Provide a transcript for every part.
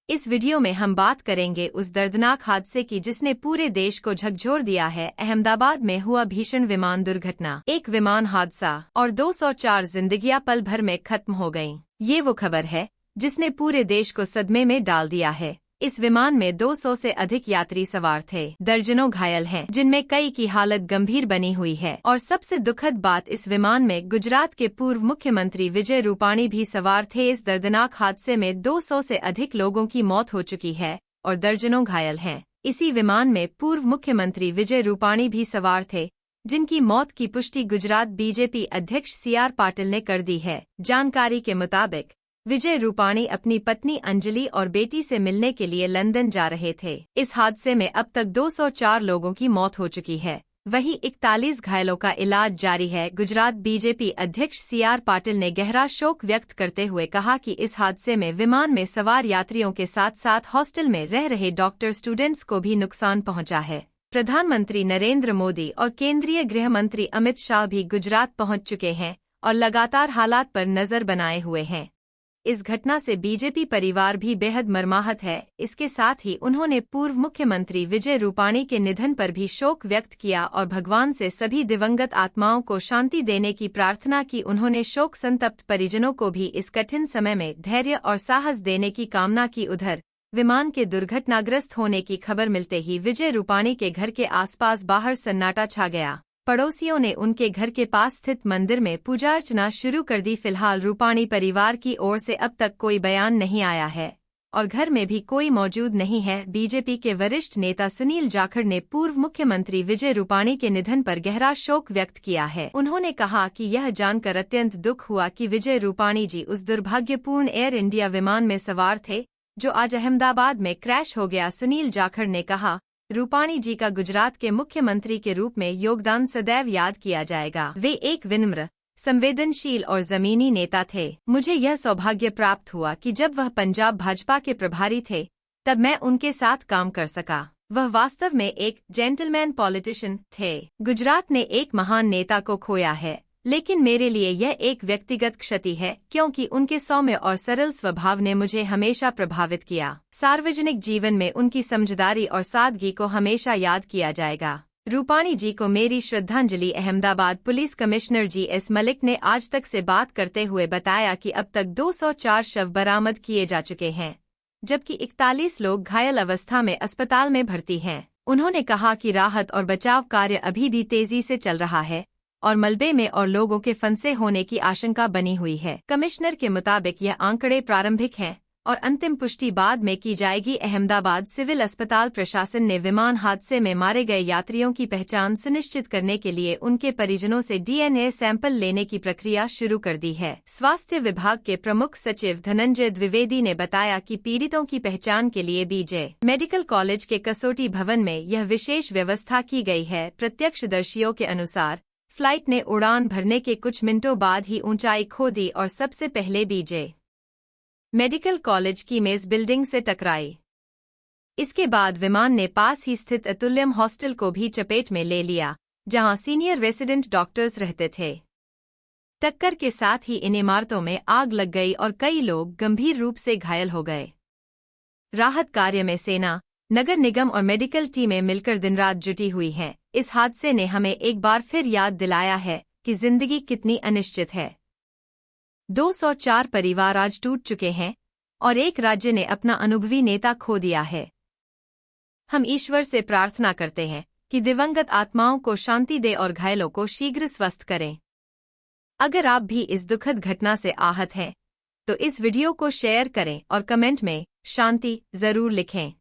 इस वीडियो में हम बात करेंगे उस दर्दनाक हादसे की जिसने पूरे देश को झकझोर दिया है। अहमदाबाद में हुआ भीषण विमान दुर्घटना, एक विमान हादसा और 204 जिंदगियां पल भर में खत्म हो गईं। ये वो खबर है जिसने पूरे देश को सदमे में डाल दिया है। इस विमान में 200 से अधिक यात्री सवार थे, दर्जनों घायल हैं, जिनमें कई की हालत गंभीर बनी हुई है। और सबसे दुखद बात, इस विमान में गुजरात के पूर्व मुख्यमंत्री विजय रूपाणी भी सवार थे। इस दर्दनाक हादसे में 200 से अधिक लोगों की मौत हो चुकी है और दर्जनों घायल हैं। इसी विमान में पूर्व मुख्यमंत्री विजय रूपाणी भी सवार थे, जिनकी मौत की पुष्टि गुजरात बीजेपी अध्यक्ष CR पाटिल ने कर दी है। जानकारी के मुताबिक विजय रूपाणी अपनी पत्नी अंजलि और बेटी से मिलने के लिए लंदन जा रहे थे। इस हादसे में अब तक 204 लोगों की मौत हो चुकी है, वहीं 41 घायलों का इलाज जारी है। गुजरात बीजेपी अध्यक्ष CR पाटिल ने गहरा शोक व्यक्त करते हुए कहा कि इस हादसे में विमान में सवार यात्रियों के साथ साथ हॉस्टल में रह रहे डॉक्टर स्टूडेंट्स को भी नुकसान पहुंचा है। प्रधानमंत्री नरेंद्र मोदी और केंद्रीय गृह मंत्री अमित शाह भी गुजरात पहुंच चुके हैं और लगातार हालात पर नजर बनाए हुए हैं। इस घटना से बीजेपी परिवार भी बेहद मर्माहत है। इसके साथ ही उन्होंने पूर्व मुख्यमंत्री विजय रूपाणी के निधन पर भी शोक व्यक्त किया और भगवान से सभी दिवंगत आत्माओं को शांति देने की प्रार्थना की। उन्होंने शोक संतप्त परिजनों को भी इस कठिन समय में धैर्य और साहस देने की कामना की। उधर विमान के दुर्घटनाग्रस्त होने की खबर मिलते ही विजय रूपाणी के घर के आसपास बाहर सन्नाटा छा गया। पड़ोसियों ने उनके घर के पास स्थित मंदिर में पूजा अर्चना शुरू कर दी। फिलहाल रूपाणी परिवार की ओर से अब तक कोई बयान नहीं आया है और घर में भी कोई मौजूद नहीं है। बीजेपी के वरिष्ठ नेता सुनील जाखड़ ने पूर्व मुख्यमंत्री विजय रूपाणी के निधन पर गहरा शोक व्यक्त किया है। उन्होंने कहा कि यह जानकर अत्यंत दुख हुआ कि विजय रूपाणी जी उस दुर्भाग्यपूर्ण एयर इंडिया विमान में सवार थे जो आज अहमदाबाद में क्रैश हो गया। सुनील जाखड़ ने कहा, रूपाणी जी का गुजरात के मुख्यमंत्री के रूप में योगदान सदैव याद किया जाएगा। वे एक विनम्र, संवेदनशील और जमीनी नेता थे। मुझे यह सौभाग्य प्राप्त हुआ कि जब वह पंजाब भाजपा के प्रभारी थे तब मैं उनके साथ काम कर सका। वह वास्तव में एक जेंटलमैन पॉलिटिशियन थे। गुजरात ने एक महान नेता को खोया है, लेकिन मेरे लिए यह एक व्यक्तिगत क्षति है क्योंकि उनके सौम्य और सरल स्वभाव ने मुझे हमेशा प्रभावित किया। सार्वजनिक जीवन में उनकी समझदारी और सादगी को हमेशा याद किया जाएगा। रूपाणी जी को मेरी श्रद्धांजलि। Ahmedabad police commissioner GS Malik ने आज तक से बात करते हुए बताया कि अब तक 204 शव बरामद किए जा चुके हैं, जबकि 41 लोग घायल अवस्था में अस्पताल में भर्ती हैं। उन्होंने कहा कि राहत और बचाव कार्य अभी भी तेजी से चल रहा है और मलबे में और लोगों के फंसे होने की आशंका बनी हुई है। कमिश्नर के मुताबिक यह आंकड़े प्रारंभिक हैं और अंतिम पुष्टि बाद में की जाएगी। अहमदाबाद सिविल अस्पताल प्रशासन ने विमान हादसे में मारे गए यात्रियों की पहचान सुनिश्चित करने के लिए उनके परिजनों से DNA सैंपल लेने की प्रक्रिया शुरू कर दी है। स्वास्थ्य विभाग के प्रमुख सचिव धनंजय द्विवेदी ने बताया कि पीड़ितों की पहचान के लिए BJ मेडिकल कॉलेज के कसौटी भवन में यह विशेष व्यवस्था की गई है। प्रत्यक्षदर्शियों के अनुसार फ्लाइट ने उड़ान भरने के कुछ मिनटों बाद ही ऊंचाई खो दी और सबसे पहले BJ मेडिकल कॉलेज की मेज बिल्डिंग से टकराई। इसके बाद विमान ने पास ही स्थित अतुल्यम हॉस्टल को भी चपेट में ले लिया, जहां सीनियर रेसिडेंट डॉक्टर्स रहते थे। टक्कर के साथ ही इन इमारतों में आग लग गई और कई लोग गंभीर रूप से घायल हो गए। राहत कार्य में सेना, नगर निगम और मेडिकल टीमें मिलकर दिन रात जुटी हुई हैं। इस हादसे ने हमें एक बार फिर याद दिलाया है कि जिंदगी कितनी अनिश्चित है। 204 परिवार आज टूट चुके हैं और एक राज्य ने अपना अनुभवी नेता खो दिया है। हम ईश्वर से प्रार्थना करते हैं कि दिवंगत आत्माओं को शांति दे और घायलों को शीघ्र स्वस्थ करें। अगर आप भी इस दुखद घटना से आहत हैं तो इस वीडियो को शेयर करें और कमेंट में शांति जरूर लिखें।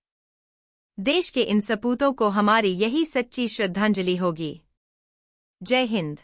देश के इन सपूतों को हमारी यही सच्ची श्रद्धांजलि होगी। जय हिंद।